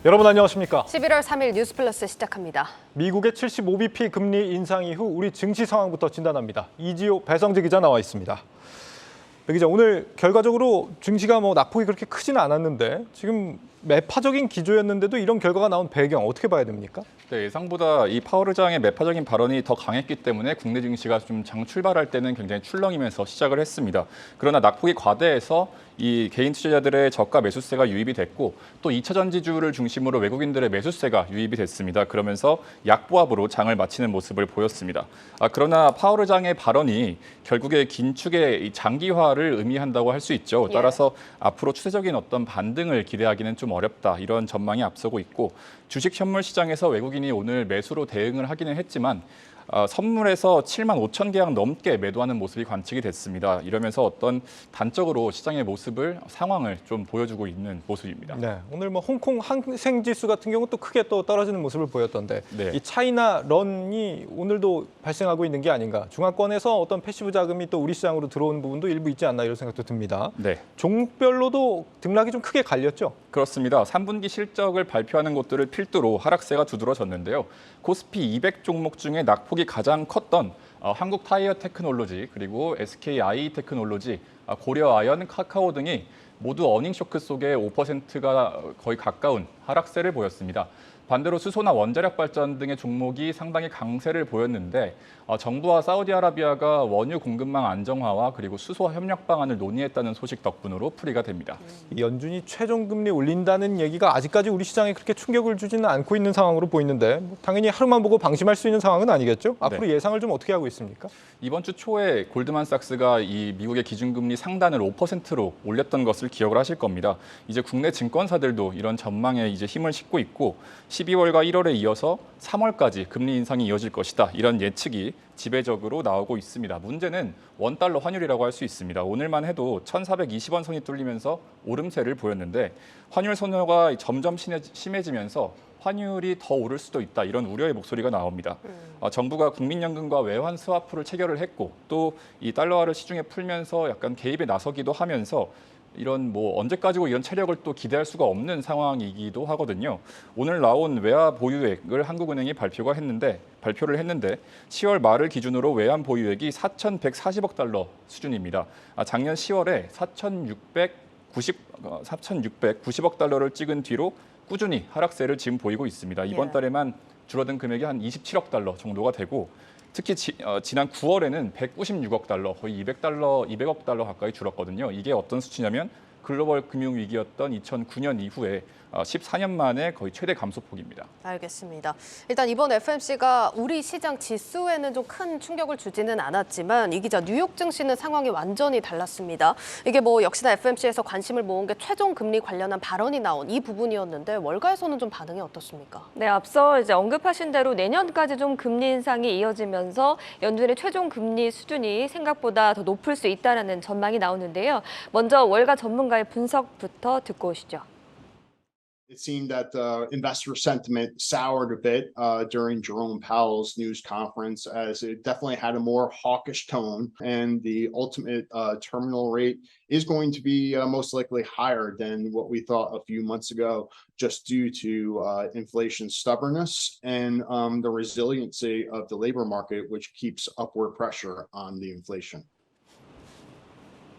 여러분 안녕하십니까? 11월 3일 뉴스플러스 시작합니다. 미국의 75bp 금리 인상 이후 우리 증시 상황부터 진단합니다. 이지호 배성재 기자 나와 있습니다. 배 기자, 오늘 결과적으로 증시가 낙폭이 그렇게 크지는 않았는데 지금 매파적인 기조였는데도 이런 결과가 나온 배경 어떻게 봐야 됩니까? 네, 예상보다 이 파월 의장의 매파적인 발언이 더 강했기 때문에 국내 증시가 좀 장 출발할 때는 굉장히 출렁이면서 시작을 했습니다. 그러나 낙폭이 과대해서 이 개인 투자자들의 저가 매수세가 유입이 됐고 또 2차 전지주를 중심으로 외국인들의 매수세가 유입이 됐습니다. 그러면서 약보합으로 장을 마치는 모습을 보였습니다. 그러나 파월 의장의 발언이 결국에 긴축의 장기화를 의미한다고 할 수 있죠. 따라서 앞으로 추세적인 어떤 반등을 기대하기는 좀 어렵다. 이런 전망이 앞서고 있고 주식 현물 시장에서 외국인이 오늘 매수로 대응을 하기는 했지만 선물에서 7만 5천 계약 넘게 매도하는 모습이 관측이 됐습니다. 이러면서 어떤 단적으로 시장의 상황을 좀 보여주고 있는 모습입니다. 네, 오늘 홍콩 항생지수 같은 경우 또 크게 또 떨어지는 모습을 보였던데 네. 이 차이나 런이 오늘도 발생하고 있는 게 아닌가. 중화권에서 어떤 패시브 자금이 또 우리 시장으로 들어오는 부분도 일부 있지 않나 이런 생각도 듭니다. 네. 종목별로도 등락이 좀 크게 갈렸죠? 그렇습니다. 3분기 실적을 발표하는 곳들을 필두로 하락세가 두드러졌는데요. 코스피 200 종목 중에 낙폭이 가장 컸던 한국 타이어 테크놀로지, 그리고 SKI 테크놀로지, 고려 아연, 카카오 등이 모두 어닝 쇼크 속에 5%가 거의 가까운 하락세를 보였습니다. 반대로 수소나 원자력 발전 등의 종목이 상당히 강세를 보였는데 정부와 사우디아라비아가 원유 공급망 안정화와 그리고 수소 협력 방안을 논의했다는 소식 덕분으로 풀이가 됩니다. 연준이 최종 금리 올린다는 얘기가 아직까지 우리 시장에 그렇게 충격을 주지는 않고 있는 상황으로 보이는데 당연히 하루만 보고 방심할 수 있는 상황은 아니겠죠? 앞으로 네. 예상을 좀 어떻게 하고 있습니까? 이번 주 초에 골드만삭스가 이 미국의 기준금리 상단을 5%로 올렸던 것을 기억을 하실 겁니다. 이제 국내 증권사들도 이런 전망에 이제 힘을 싣고 있고 12월과 1월에 이어서 3월까지 금리 인상이 이어질 것이다. 이런 예측이 지배적으로 나오고 있습니다. 문제는 원달러 환율이라고 할 수 있습니다. 오늘만 해도 1,420원 선이 뚫리면서 오름세를 보였는데 환율 선호가 점점 심해지면서 환율이 더 오를 수도 있다. 이런 우려의 목소리가 나옵니다. 정부가 국민연금과 외환 스와프를 체결을 했고 또 이 달러화를 시중에 풀면서 약간 개입에 나서기도 하면서 이런 언제까지고 이런 체력을 또 기대할 수가 없는 상황이기도 하거든요. 오늘 나온 외화 보유액을 한국은행이 발표를 했는데 10월 말을 기준으로 외환 보유액이 4,140억 달러 수준입니다. 작년 10월에 4,690억 달러를 찍은 뒤로 꾸준히 하락세를 지금 보이고 있습니다. 이번 달에만 줄어든 금액이 한 27억 달러 정도가 되고 특히 지난 9월에는 196억 달러, 거의 200억 달러 가까이 줄었거든요. 이게 어떤 수치냐면 글로벌 금융위기였던 2009년 이후에 14년 만에 거의 최대 감소폭입니다. 알겠습니다. 일단 이번 FOMC가 우리 시장 지수에는 좀 큰 충격을 주지는 않았지만 이 기자 뉴욕 증시는 상황이 완전히 달랐습니다. 이게 역시나 FOMC에서 관심을 모은 게 최종 금리 관련한 발언이 나온 이 부분이었는데 월가에서는 좀 반응이 어떻습니까? 네, 앞서 이제 언급하신 대로 내년까지 좀 금리 인상이 이어지면서 연준의 최종 금리 수준이 생각보다 더 높을 수 있다라는 전망이 나오는데요. 먼저 월가 전문가의 분석부터 듣고 오시죠. It seemed that investor sentiment soured a bit during Jerome Powell's news conference, as it definitely had a more hawkish tone, and the ultimate terminal rate is going to be most likely higher than what we thought a few months ago, just due to inflation stubbornness and the resiliency of the labor market, which keeps upward pressure on the inflation.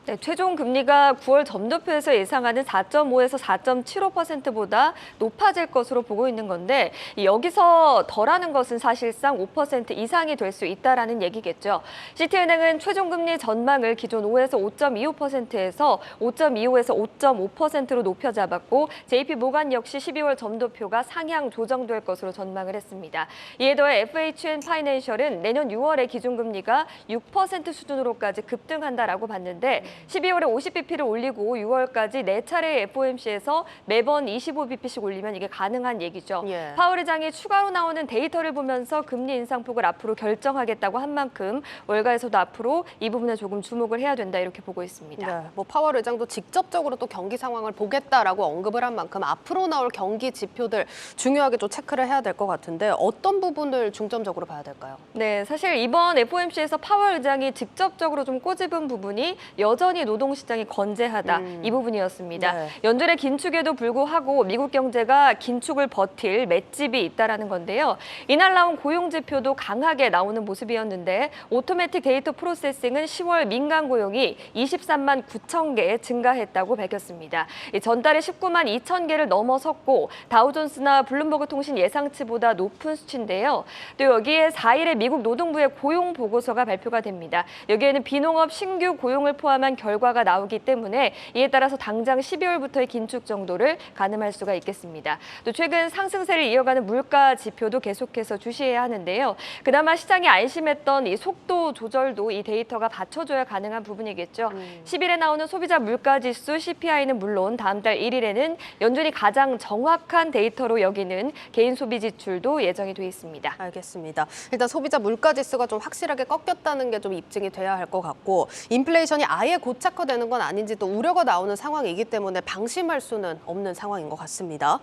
네, 최종 금리가 9월 점도표에서 예상하는 4.5에서 4.75%보다 높아질 것으로 보고 있는 건데 여기서 덜하는 것은 사실상 5% 이상이 될 수 있다라는 얘기겠죠. 시티은행은 최종 금리 전망을 기존 5에서 5.25%에서 5.25에서 5.5%로 높여 잡았고 JP모간 역시 12월 점도표가 상향 조정될 것으로 전망을 했습니다. 이에 더해 FHN 파이낸셜은 내년 6월에 기준금리가 6% 수준으로까지 급등한다라고 봤는데 12월에 50bp를 올리고 6월까지 4차례 FOMC에서 매번 25bp씩 올리면 이게 가능한 얘기죠. 파월 의장이 추가로 나오는 데이터를 보면서 금리 인상폭을 앞으로 결정하겠다고 한 만큼 월가에서도 앞으로 이 부분에 조금 주목을 해야 된다 이렇게 보고 있습니다. 네, 파월 의장도 직접적으로 또 경기 상황을 보겠다라고 언급을 한 만큼 앞으로 나올 경기 지표들 중요하게 좀 체크를 해야 될 것 같은데 어떤 부분을 중점적으로 봐야 될까요? 네, 사실 이번 FOMC에서 파월 의장이 직접적으로 좀 꼬집은 부분이 여전히 여전히 노동시장이 건재하다 이 부분이었습니다. 네. 연준의 긴축에도 불구하고 미국 경제가 긴축을 버틸 맷집이 있다라는 건데요. 이날 나온 고용 지표도 강하게 나오는 모습이었는데 오토매틱 데이터 프로세싱은 10월 민간 고용이 23만 9천 개 증가했다고 밝혔습니다. 전달에 19만 2천 개를 넘어섰고 다우존스나 블룸버그 통신 예상치보다 높은 수치인데요. 또 여기에 4일에 미국 노동부의 고용 보고서가 발표가 됩니다. 여기에는 비농업 신규 고용을 포함한 결과가 나오기 때문에 이에 따라서 당장 12월부터의 긴축 정도를 가늠할 수가 있겠습니다. 또 최근 상승세를 이어가는 물가 지표도 계속해서 주시해야 하는데요. 그나마 시장이 안심했던 이 속도 조절도 이 데이터가 받쳐줘야 가능한 부분이겠죠. 10일에 나오는 소비자 물가 지수 CPI는 물론 다음 달 1일에는 연준이 가장 정확한 데이터로 여기는 개인 소비 지출도 예정이 돼 있습니다. 알겠습니다. 일단 소비자 물가 지수가 좀 확실하게 꺾였다는 게 좀 입증이 돼야 할 것 같고 인플레이션이 아예 고착화되는 건 아닌지 또 우려가 나오는 상황이기 때문에 방심할 수는 없는 상황인 것 같습니다.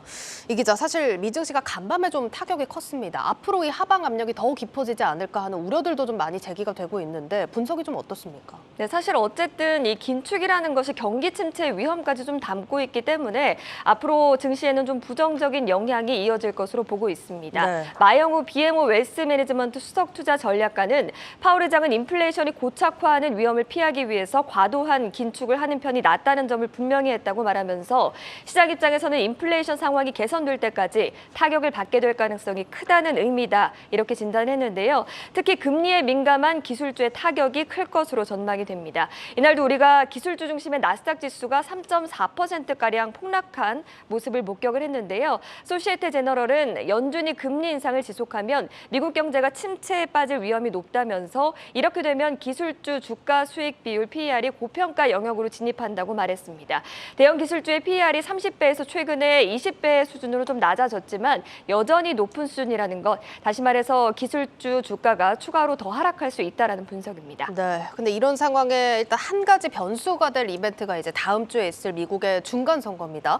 이 기자, 사실 미증시가 간밤에 좀 타격이 컸습니다. 앞으로 이 하방 압력이 더 깊어지지 않을까 하는 우려들도 좀 많이 제기가 되고 있는데 분석이 좀 어떻습니까? 네, 사실 어쨌든 이 긴축이라는 것이 경기 침체의 위험까지 좀 담고 있기 때문에 앞으로 증시에는 좀 부정적인 영향이 이어질 것으로 보고 있습니다. 네. 마영우 BMO 웨스트 매니지먼트 수석 투자 전략가는 파월 의장은 인플레이션이 고착화하는 위험을 피하기 위해서 과도한 긴축을 하는 편이 낫다는 점을 분명히 했다고 말하면서 시장 입장에서는 인플레이션 상황이 개선될 때까지 타격을 받게 될 가능성이 크다는 의미다 이렇게 진단했는데요. 특히 금리에 민감한 기술주의 타격이 클 것으로 전망이 됩니다. 이날도 우리가 기술주 중심의 나스닥 지수가 3.4%가량 폭락한 모습을 목격을 했는데요. 소시에테 제너럴은 연준이 금리 인상을 지속하면 미국 경제가 침체에 빠질 위험이 높다면서 이렇게 되면 기술주 주가 수익 비율 PER이 고평가 영역으로 진입한다고 말했습니다. 대형 기술주의 PER이 30배에서 최근에 20배 수준으로 좀 낮아졌지만 여전히 높은 수준이라는 것, 다시 말해서 기술주 주가가 추가로 더 하락할 수 있다라는 분석입니다. 네, 근데 이런 상황에 일단 한 가지 변수가 될 이벤트가 이제 다음 주에 있을 미국의 중간 선거입니다.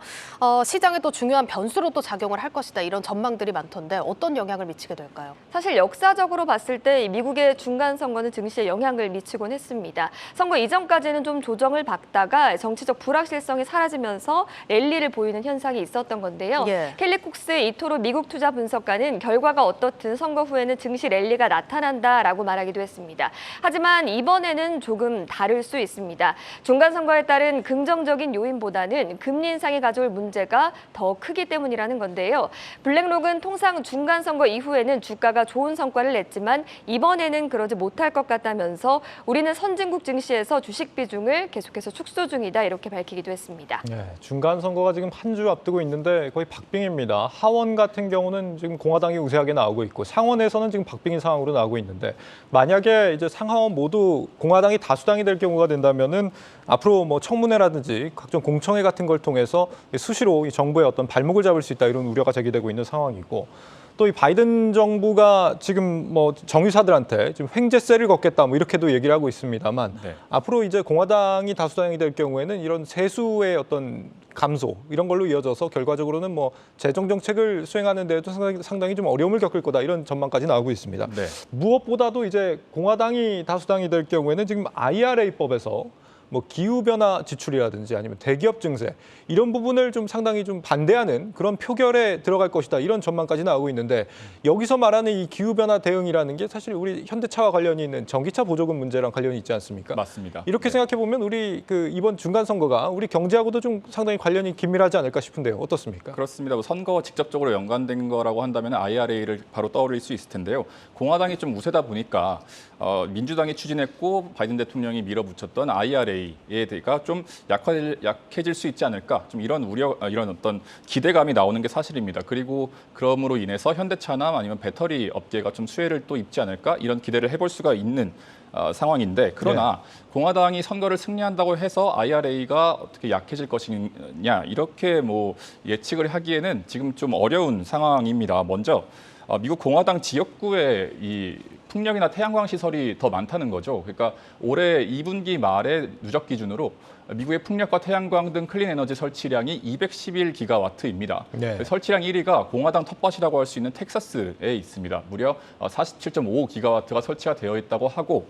시장에 또 중요한 변수로 또 작용을 할 것이다 이런 전망들이 많던데 어떤 영향을 미치게 될까요? 사실 역사적으로 봤을 때 이 미국의 중간 선거는 증시에 영향을 미치곤 했습니다. 선거 이전까지는 좀 조정을 받다가 정치적 불확실성이 사라지면서 랠리를 보이는 현상이 있었던 건데요. 예. 켈리 쿡스 이토로 미국 투자 분석가는 결과가 어떻든 선거 후에는 증시 랠리가 나타난다라고 말하기도 했습니다. 하지만 이번에는 조금 다를 수 있습니다. 중간 선거에 따른 긍정적인 요인보다는 금리 인상이 가져올 문제가 더 크기 때문이라는 건데요. 블랙록은 통상 중간 선거 이후에는 주가가 좋은 성과를 냈지만 이번에는 그러지 못할 것 같다면서 우리는 선진국 증시에서 주식 비중을 계속해서 축소 중이다 이렇게 밝히기도 했습니다. 네, 중간 선거가 지금 한 주 앞두고 있는데 거의 박빙입니다. 하원 같은 경우는 지금 공화당이 우세하게 나오고 있고 상원에서는 지금 박빙인 상황으로 나오고 있는데 만약에 이제 상하원 모두 공화당이 다수당이 될 경우가 된다면은 앞으로 뭐 청문회라든지 각종 공청회 같은 걸 통해서 수시로 이 정부의 어떤 발목을 잡을 수 있다 이런 우려가 제기되고 있는 상황이고 또 이 바이든 정부가 지금 뭐 정유사들한테 지금 횡재세를 걷겠다 뭐 이렇게도 얘기를 하고 있습니다만 네. 앞으로 이제 공화당이 다수당이 될 경우에는 이런 세수의 어떤 감소 이런 걸로 이어져서 결과적으로는 뭐 재정 정책을 수행하는 데에도 상당히 좀 어려움을 겪을 거다 이런 전망까지 나오고 있습니다. 네. 무엇보다도 이제 공화당이 다수당이 될 경우에는 지금 IRA법에서 뭐 기후변화 지출이라든지 아니면 대기업 증세 이런 부분을 좀 상당히 좀 반대하는 그런 표결에 들어갈 것이다 이런 전망까지 나오고 있는데 여기서 말하는 이 기후변화 대응이라는 게 사실 우리 현대차와 관련이 있는 전기차 보조금 문제랑 관련이 있지 않습니까? 맞습니다. 이렇게 네. 생각해 보면 우리 그 이번 중간 선거가 우리 경제하고도 좀 상당히 관련이 긴밀하지 않을까 싶은데요. 어떻습니까? 그렇습니다. 뭐 선거와 직접적으로 연관된 거라고 한다면 IRA를 바로 떠올릴 수 있을 텐데요. 공화당이 좀 우세다 보니까 민주당이 추진했고 바이든 대통령이 밀어붙였던 IRA에 대해서 좀 약해질 수 있지 않을까 좀 이런 이런 어떤 기대감이 나오는 게 사실입니다. 그리고 그럼으로 인해서 현대차나 아니면 배터리 업계가 좀 수혜를 또 입지 않을까 이런 기대를 해볼 수가 있는 상황인데 그러나 공화당이 선거를 승리한다고 해서 IRA가 어떻게 약해질 것이냐 이렇게 뭐 예측을 하기에는 지금 좀 어려운 상황입니다. 먼저 미국 공화당 지역구에 이 풍력이나 태양광 시설이 더 많다는 거죠. 그러니까 올해 2분기 말에 누적 기준으로 미국의 풍력과 태양광 등 클린 에너지 설치량이 211기가와트입니다. 네. 설치량 1위가 공화당 텃밭이라고 할 수 있는 텍사스에 있습니다. 무려 47.5기가와트가 설치가 되어 있다고 하고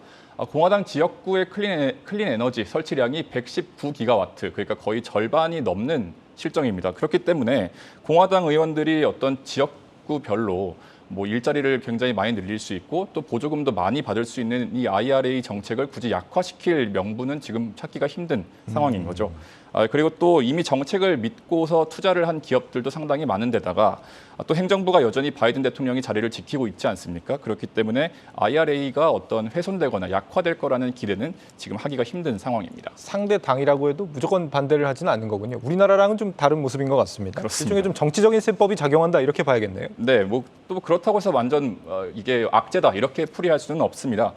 공화당 지역구의 클린 에너지 설치량이 119기가와트, 그러니까 거의 절반이 넘는 실정입니다. 그렇기 때문에 공화당 의원들이 어떤 지역구별로 뭐 일자리를 굉장히 많이 늘릴 수 있고 또 보조금도 많이 받을 수 있는 이 IRA 정책을 굳이 약화시킬 명분은 지금 찾기가 힘든 상황인 거죠. 그리고 또 이미 정책을 믿고서 투자를 한 기업들도 상당히 많은 데다가 또 행정부가 여전히 바이든 대통령이 자리를 지키고 있지 않습니까? 그렇기 때문에 IRA가 어떤 훼손되거나 약화될 거라는 기대는 지금 하기가 힘든 상황입니다. 상대 당이라고 해도 무조건 반대를 하지는 않는 거군요. 우리나라랑은 좀 다른 모습인 것 같습니다. 그렇습니다. 일종의 좀 정치적인 셈법이 작용한다 이렇게 봐야겠네요. 네, 뭐 또 그렇다고 해서 완전 이게 악재다 이렇게 풀이할 수는 없습니다.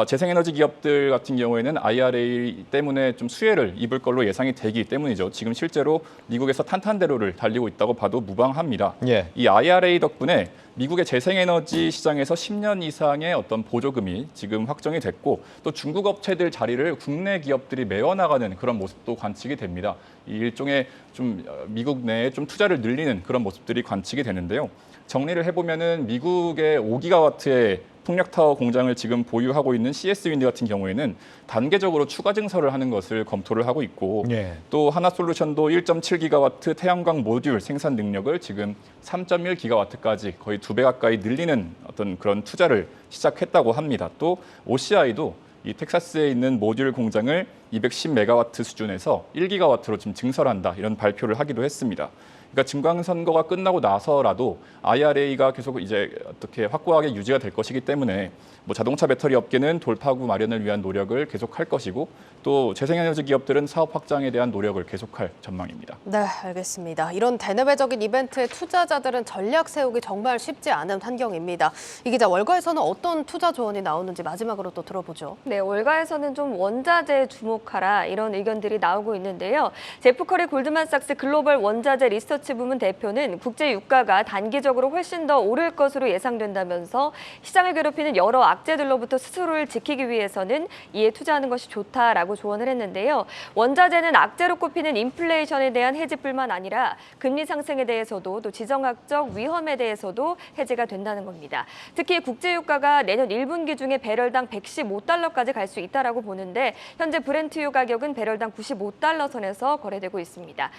재생에너지 기업들 같은 경우에는 IRA 때문에 좀 수혜를 입을 걸로 예상이 되기 때문이죠. 지금 실제로 미국에서 탄탄대로를 달리고 있다고 봐도 무방합니다. 예. 이 IRA 덕분에 미국의 재생에너지 시장에서 10년 이상의 어떤 보조금이 지금 확정이 됐고 또 중국 업체들 자리를 국내 기업들이 메워나가는 그런 모습도 관측이 됩니다. 이 일종의 좀 미국 내에 좀 투자를 늘리는 그런 모습들이 관측이 되는데요. 정리를 해보면은 미국의 5기가와트의 풍력타워 공장을 지금 보유하고 있는 CS 윈드 같은 경우에는 단계적으로 추가 증설을 하는 것을 검토를 하고 있고 예. 또 하나솔루션도 1.7기가와트 태양광 모듈 생산 능력을 지금 3.1기가와트까지 거의 2배 가까이 늘리는 어떤 그런 투자를 시작했다고 합니다. 또 OCI도 이 텍사스에 있는 모듈 공장을 210메가와트 수준에서 1기가와트로 지금 증설한다 이런 발표를 하기도 했습니다. 그러니까 중간선거가 끝나고 나서라도 IRA가 계속 이제 어떻게 확고하게 유지가 될 것이기 때문에 뭐 자동차 배터리 업계는 돌파구 마련을 위한 노력을 계속할 것이고 또 재생에너지 기업들은 사업 확장에 대한 노력을 계속할 전망입니다. 네, 알겠습니다. 이런 대내외적인 이벤트에 투자자들은 전략 세우기 정말 쉽지 않은 환경입니다. 이 기자, 월가에서는 어떤 투자 조언이 나오는지 마지막으로 또 들어보죠. 네, 월가에서는 좀 원자재에 주목하라 이런 의견들이 나오고 있는데요. 제프 커리 골드만삭스 글로벌 원자재 리서치 부문 대표는 국제 유가가 단기적으로 훨씬 더 오를 것으로 예상된다면서 시장을 괴롭히는 여러 악재들로부터 스스로를 지키기 위해서는 이에 투자하는 것이 좋다라고 조언을 했는데요. 원자재는 악재로 꼽히는 인플레이션에 대한 해지뿐만 아니라 금리 상승에 대해서도 또 지정학적 위험에 대해서도 해지가 된다는 겁니다. 특히 국제 유가가 내년 1분기 중에 배럴당 115달러까지 갈 수 있다라고 보는데 현재 브렌트유 가격은 배럴당 95달러 선에서 거래되고 있습니다.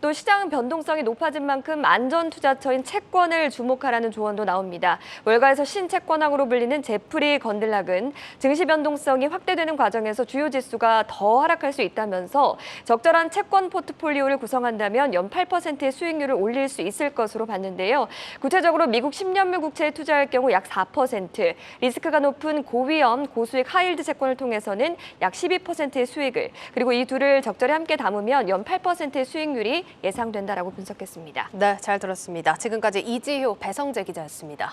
또 시장 변동성이 높아진 만큼 안전 투자처인 채권을 주목하라는 조언도 나옵니다. 월가에서 신채권왕으로 불리는 제프리 건들락은 증시 변동성이 확대되는 과정에서 주요 지수가 더 하락할 수 있다면서 적절한 채권 포트폴리오를 구성한다면 연 8%의 수익률을 올릴 수 있을 것으로 봤는데요. 구체적으로 미국 10년물 국채에 투자할 경우 약 4%, 리스크가 높은 고위험, 고수익 하이힐드 채권을 통해서는 약 12%의 수익을, 그리고 이 둘을 적절히 함께 담으면 연 8%의 수익률이 예상된다라고 분석했습니다. 네, 잘 들었습니다. 지금까지 이지효, 배성재 기자였습니다.